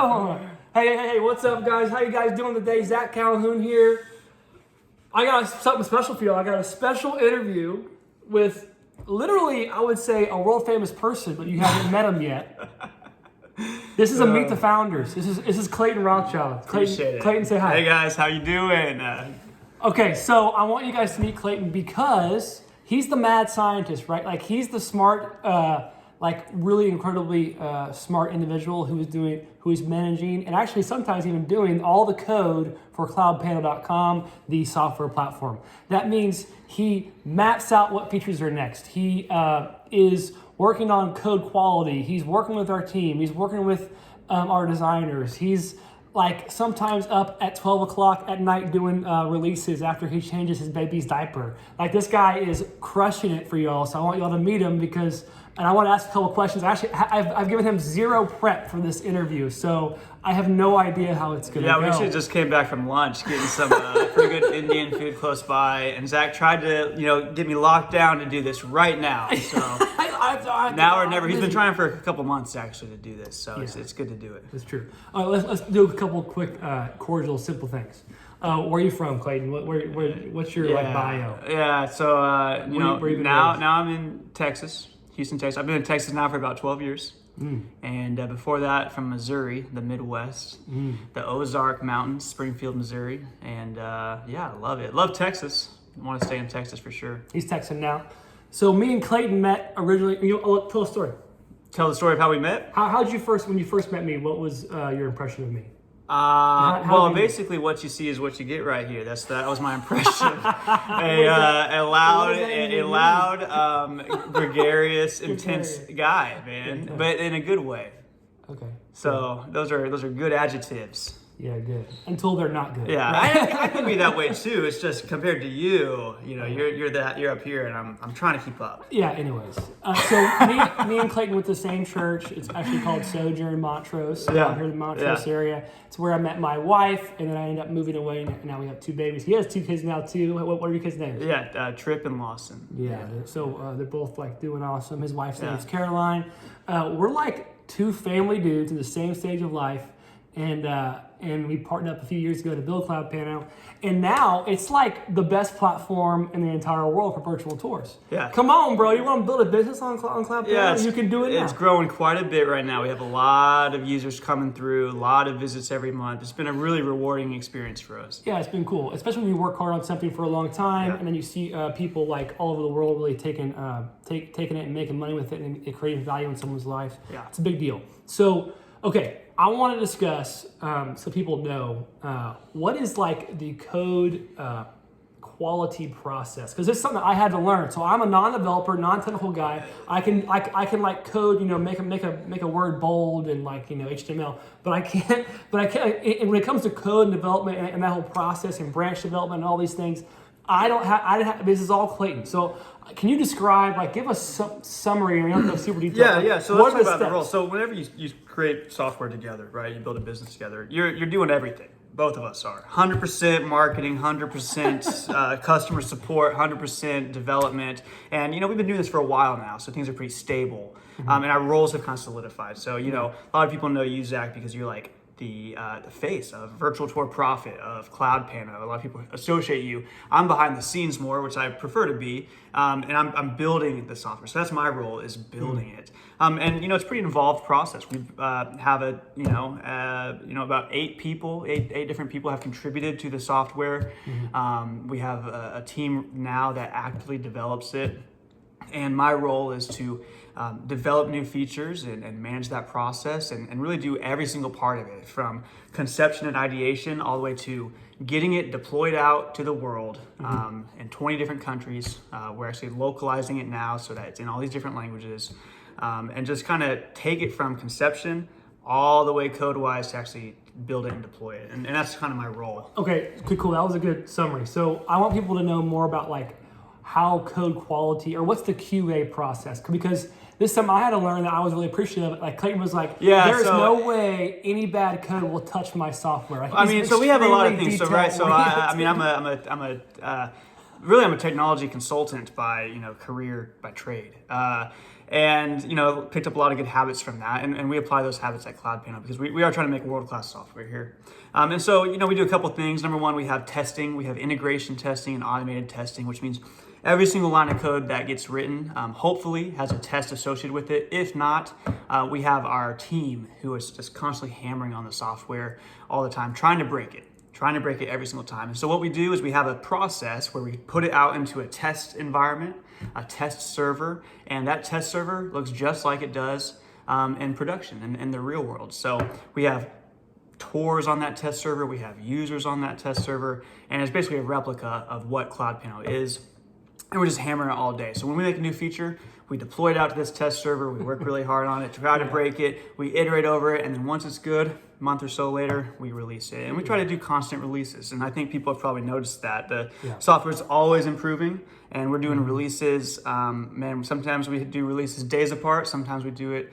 Oh, hey, what's up, guys? How you guys doing today? Zach Calhoun here. I got something special for you. I got a special interview with literally, I would say, a world-famous person, but you haven't met him yet. This is a Meet the Founders. This is Clayton Rothschild. Clayton, say hi. Hey, guys. How you doing? Okay, so I want you guys to meet Clayton because he's the mad scientist, right? Like, he's the smart, really incredibly smart individual who is managing and actually sometimes even doing all the code for cloudpanel.com, the software platform. That means he maps out what features are next. He is working on code quality. He's working with our team. He's working with our designers. He's like sometimes up at 12 o'clock at night doing releases after he changes his baby's diaper. Like, this guy is crushing it for y'all. So I want y'all to meet him and I want to ask a couple questions. Actually, I've given him zero prep for this interview, so I have no idea how it's going to go. Yeah, we actually just came back from lunch, getting some pretty good Indian food close by, and Zach tried to, get me locked down to do this right now. So now or never. He's been trying for a couple months actually to do this, so it's good to do it. That's true. All right, let's do a couple quick, cordial, simple things. Where are you from, Clayton? What's your bio? Yeah, so where you now I'm in Texas. Houston, Texas. I've been in Texas now for about 12 years. And before that, from Missouri, the Midwest, the Ozark Mountains, Springfield, Missouri. And I love it. Love Texas. Want to stay in Texas for sure. He's Texan now. So me and Clayton met originally. Tell a story. Tell the story of how we met? How'd you when you first met me, what was your impression of me? Basically what you see is what you get right here. That was my impression. a loud, gregarious, intense guy, man, but in a good way. Okay. So those are good adjectives. Yeah, good. Until they're not good. Yeah, right? I can be that way too. It's just compared to you, you're up here, and I'm trying to keep up. Yeah. Anyways, so me and Clayton went to the same church. It's actually called Sojourn Montrose. Out here in the Montrose area. It's where I met my wife, and then I ended up moving away. And now we have two babies. He has two kids now too. What are your kids' names? Yeah, Tripp and Lawson. Yeah. So they're both doing awesome. His wife's name is Caroline. We're like two family dudes in the same stage of life. And we partnered up a few years ago to build Cloud Panel, and now it's like the best platform in the entire world for virtual tours. Yeah, come on, bro! You want to build a business on Cloud Panel? Yeah, you can do it now. It's growing quite a bit right now. We have a lot of users coming through, a lot of visits every month. It's been a really rewarding experience for us. Yeah, it's been cool, especially when you work hard on something for a long time, and then you see people like all over the world really taking it and making money with it and creating value in someone's life. Yeah, it's a big deal. So, okay. I want to discuss, so people know, what is like the code quality process? Because it's something I had to learn. So I'm a non-developer, non-technical guy. I can like code, make a word bold and HTML, but I can't. And when it comes to code and development and that whole process and branch development and all these things, I didn't have. This is all Clayton. So can you describe, give us some summary? I don't know super detailed. Yeah. So let's talk about the role. So whenever you create software together, right? You build a business together. You're doing everything. Both of us are 100% marketing, 100% customer support, 100% development, and we've been doing this for a while now, so things are pretty stable, and our roles have kind of solidified. So a lot of people know you, Zach, because you're like the face of Virtual Tour Profit, of Cloud Panel. A lot of people associate you. I'm behind the scenes more, which I prefer to be, and I'm building the software. So that's my role, is building it. And it's a pretty involved process. We have about 8 different people have contributed to the software. We have a team now that actively develops it, and my role is to develop new features and manage that process and really do every single part of it, from conception and ideation all the way to getting it deployed out to the world in 20 different countries. We're actually localizing it now so that it's in all these different languages, and just kind of take it from conception all the way code-wise to actually build it and deploy it. And that's kind of my role. Okay, cool. That was a good summary. So I want people to know more about how code quality, or what's the QA process, because this is something I had to learn that I was really appreciative of. Like Clayton was like, there's no way any bad code will touch my software. So we have a lot of things. So right, so I'm really, I'm a technology consultant by career, by trade. And picked up a lot of good habits from that, and we apply those habits at Cloud Panel because we are trying to make world-class software here. And so we do a couple things. Number one, we have testing, we have integration testing and automated testing, which means every single line of code that gets written hopefully has a test associated with it. If not, we have our team who is just constantly hammering on the software all the time, trying to break it every single time. And so what we do is we have a process where we put it out into a test environment, a test server, and that test server looks just like it does in production and in the real world. So we have tours on that test server, we have users on that test server, and it's basically a replica of what Cloud Panel is. And we're just hammering it all day. So when we make a new feature, we deploy it out to this test server, we work really hard on it, try to break it, we iterate over it, and then once it's good, a month or so later, we release it. And we try to do constant releases. And I think people have probably noticed that the software is always improving, and we're doing releases, sometimes we do releases days apart, sometimes we do it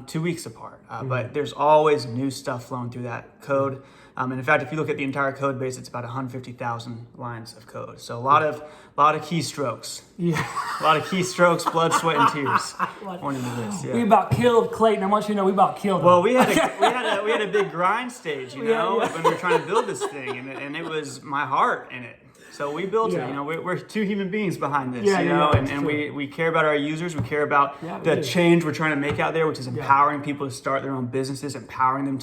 2 weeks apart. But there's always new stuff flowing through that code. And in fact, if you look at the entire code base, it's about 150,000 lines of code. So a lot of keystrokes. Yeah. A lot of keystrokes, blood, sweat, and tears. Went into this. Yeah. We about killed Clayton. I want you to know we about killed him. Well, we had a big grind stage, when we were trying to build this thing, and it was my heart in it. So we built it. We're two human beings behind this. And we care about our users. We care about the change we're trying to make out there, which is empowering people to start their own businesses, empowering them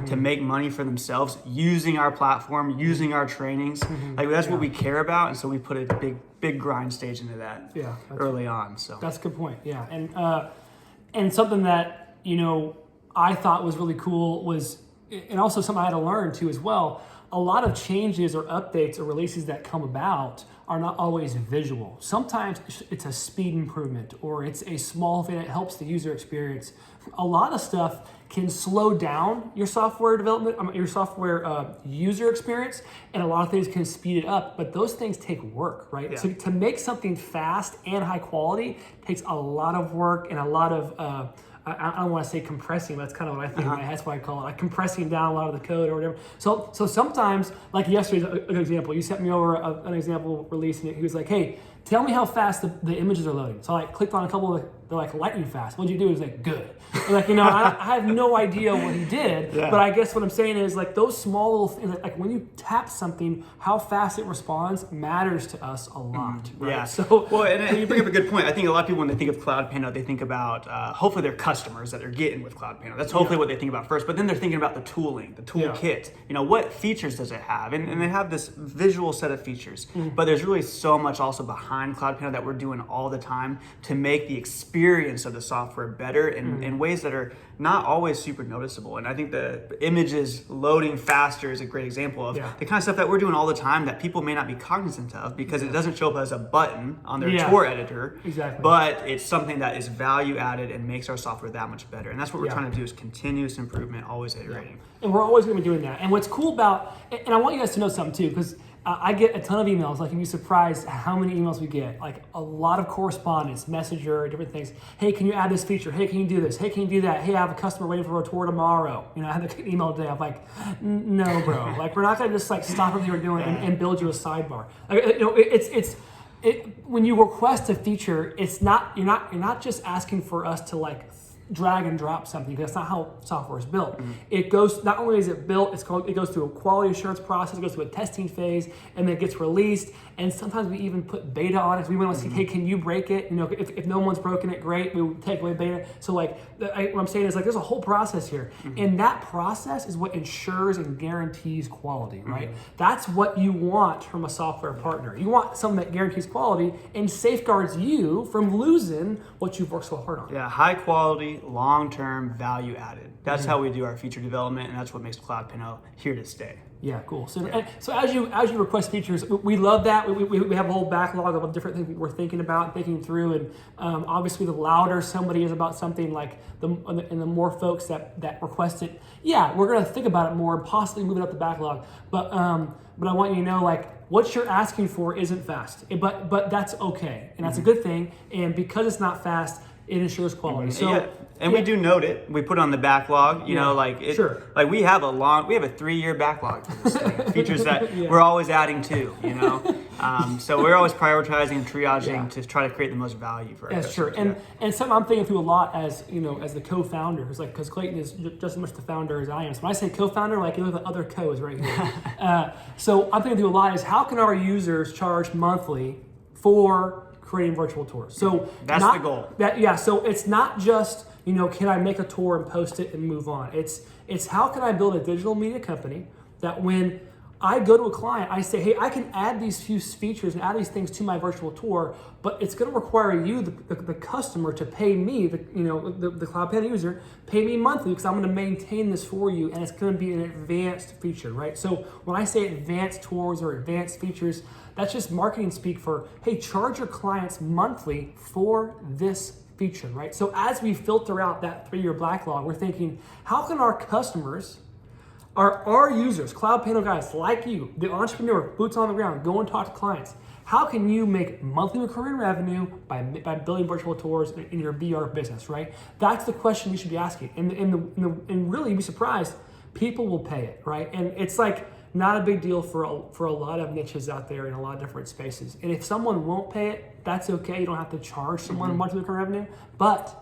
to make money for themselves, using our platform, using our trainings. Like that's what we care about, and so we put a big grind stage into that early on. So that's a good point. Yeah, and something that I thought was really cool was, and also something I had to learn too as well. A lot of changes or updates or releases that come about are not always visual. Sometimes it's a speed improvement or it's a small thing that helps the user experience. A lot of stuff can slow down your software development, your software user experience, and a lot of things can speed it up, but those things take work, right? Yeah. So to make something fast and high quality takes a lot of work and a lot of, I don't want to say compressing, but that's kind of what I think. That's what I call it, like compressing down a lot of the code or whatever. So sometimes, like yesterday's an example, you sent me over an example release, and he was like, hey, tell me how fast the images are loading. So I clicked on a couple of, they're like lightning fast. What'd you do? He was like, good. Like, I have no idea what he did, but I guess what I'm saying is like those small little things, like when you tap something, how fast it responds matters to us a lot, right? Yeah. So, well, and you bring up a good point. I think a lot of people, when they think of Cloud Panel, they think about hopefully their customers that they're getting with Cloud Panel. That's hopefully what they think about first, but then they're thinking about the tooling, the toolkit. What features does it have? And they have this visual set of features, but there's really so much also behind Cloud Panel that we're doing all the time to make the experience of the software better in ways that are not always super noticeable. And I think the images loading faster is a great example of the kind of stuff that we're doing all the time that people may not be cognizant of because it doesn't show up as a button on their tour editor. Exactly. But it's something that is value added and makes our software that much better. And that's what we're trying to do is continuous improvement, always iterating. And we're always going to be doing that. And what's cool about, and I want you guys to know something too, because I get a ton of emails. Like, you'd be surprised how many emails we get. Like, a lot of correspondence, Messenger, different things. Hey, can you add this feature? Hey, can you do this? Hey, can you do that? Hey, I have a customer waiting for a tour tomorrow. I had an email today. I'm like, no, bro. Like, we're not going to just like stop everything we're doing and build you a sidebar. When you request a feature, you're not just asking for us to like drag and drop something, because that's not how software is built. It goes, not only is it built, it goes through a quality assurance process, it goes through a testing phase, and then it gets released. And sometimes we even put beta on it. We want to see, hey, can you break it? If no one's broken it, great, we take away beta. So like, what I'm saying is like, there's a whole process here. And that process is what ensures and guarantees quality, right? That's what you want from a software partner. You want something that guarantees quality and safeguards you from losing what you've worked so hard on. Yeah, high quality, long-term, value added. That's how we do our feature development, and that's what makes Cloud Panel here to stay. Yeah, cool. So as you request features, we love that. We have a whole backlog of different things we're thinking about, thinking through, and obviously the louder somebody is about something, like the more folks that request it, we're gonna think about it more and possibly move it up the backlog. But I want you to know, like, what you're asking for isn't fast, but that's okay, and that's a good thing. And because it's not fast, it ensures quality. So And we do note it. We put it on the backlog. You know, like like we have a 3-year backlog for this thing. Features that we're always adding to. You know, so we're always prioritizing and triaging to try to create the most value for our customers. Sure. And something I'm thinking through a lot as as the co-founder, is like, because Clayton is just as much the founder as I am. So when I say co-founder, like, you know, the other co is right here. So I'm thinking through a lot is, how can our users charge monthly for creating virtual tours? So that's the goal. So it's not just, you know, can I make a tour and post it and move on? It's how can I build a digital media company that when I go to a client, I say, hey, I can add these few features and add these things to my virtual tour, but it's going to require you, the customer, to pay me, the Cloud Panel user, pay me monthly, because I'm going to maintain this for you, and it's going to be an advanced feature, right? So when I say advanced tours or advanced features, that's just marketing speak for, hey, charge your clients monthly for this feature, right? So as we filter out that 3-year backlog, we're thinking, how can our customers, our users, Cloud Panel guys like you, the entrepreneur, boots on the ground, go and talk to clients. How can you make monthly recurring revenue by building virtual tours in your VR business, right? That's the question you should be asking. And really, you'd be surprised, people will pay it, right? And it's like not a big deal for a lot of niches out there in a lot of different spaces. And if someone won't pay it, that's okay. You don't have to charge someone monthly recurring revenue, but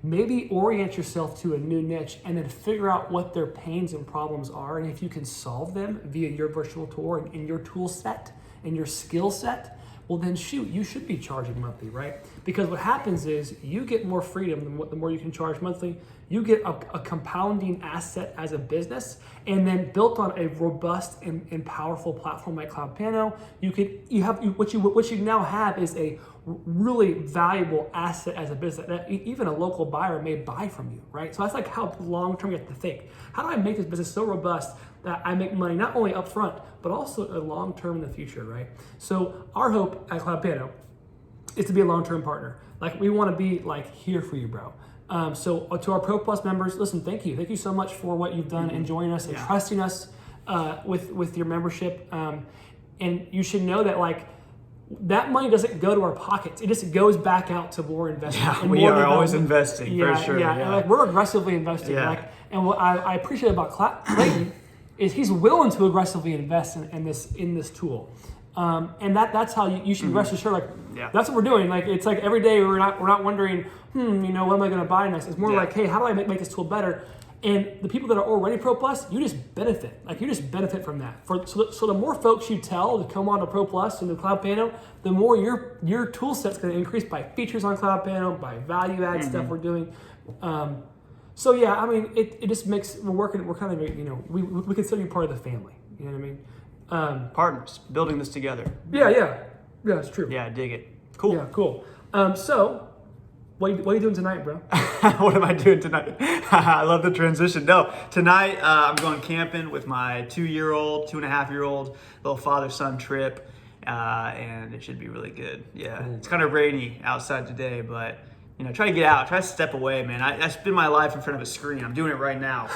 maybe orient yourself to a new niche and then figure out what their pains and problems are. And if you can solve them via your virtual tour and your tool set and your skill set, well then shoot, you should be charging monthly, right? Because what happens is you get more freedom the more you can charge monthly. You get a compounding asset as a business, and then built on a robust and powerful platform like Cloud Panel, what you now have is a really valuable asset as a business that even a local buyer may buy from you, right? So that's like how long-term you have to think. How do I make this business so robust that I make money not only upfront, but also long-term in the future, right? So our hope at Cloud Panel is to be a long-term partner. Like, we want to be like here for you, bro. So to our Pro Plus members, listen, thank you. Thank you so much for what you've done and joining us and trusting us with your membership. And you should know that, like, that money doesn't go to our pockets. It just goes back out to more investment. Yeah, we are always investing, for sure. Yeah. Like, we're aggressively investing. Yeah. And what I appreciate about Clayton is he's willing to aggressively invest in this tool. And that's how you should rest assured. That's what we're doing. Like, it's like every day we're not wondering, what am I going to buy next? It's more like, hey, how do I make this tool better? And the people that are already Pro Plus, you just benefit. Like, you just benefit from that. So the more folks you tell to come on to Pro Plus and to Cloud Panel, the more your tool set's going to increase by features on Cloud Panel, by value add stuff we're doing. So yeah, I mean, it just makes we're kind of we consider you part of the family. You know what I mean? Partners building this together. Yeah, it's true. Yeah, dig it. Cool. Yeah, cool. So, what are you doing tonight, bro? What am I doing tonight? I love the transition. No, tonight I'm going camping with my 2-year-old, 2.5-year-old little father-son trip, and it should be really good. Yeah, It's kind of rainy outside today, but try to get out, try to step away, man. I spend my life in front of a screen. I'm doing it right now.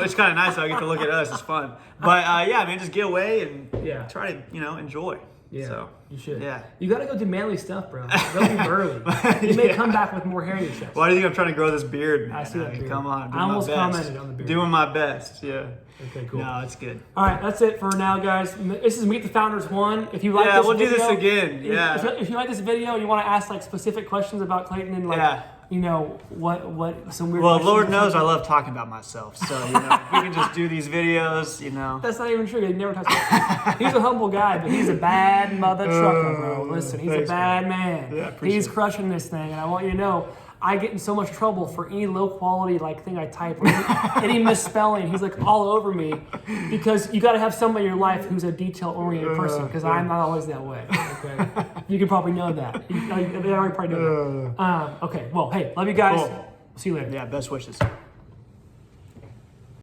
It's kind of nice. So I get to look at us. It's fun. But yeah, man, just get away and try to enjoy. Yeah, so, you should. Yeah. You got to go do manly stuff, bro. Don't be burly. You may come back with more hair in your chest. Why do you think I'm trying to grow this beard, man? I see that beard. Come on. I almost commented on the beard. Doing my best, yeah. Okay, cool. No, it's good. All right, that's it for now, guys. This is Meet the Founders 1. If you like this we'll video, do this again. Yeah. If you like this video and you want to ask like specific questions about Clayton and what some weird. Well, Lord knows I love talking about myself. So if we can just do these videos, That's not even true. He never talks about He's a humble guy, but he's a bad mother trucker, bro. Listen, he's a bad man. Yeah, he's crushing this thing, and I want you to know, I get in so much trouble for any low quality thing I type or any misspelling. He's like all over me because you got to have somebody in your life who's a detail oriented person, because I'm not always that way. Okay, you can probably know that. They already probably know that. Okay, well, hey, love you guys. Cool. See you later. Yeah, best wishes.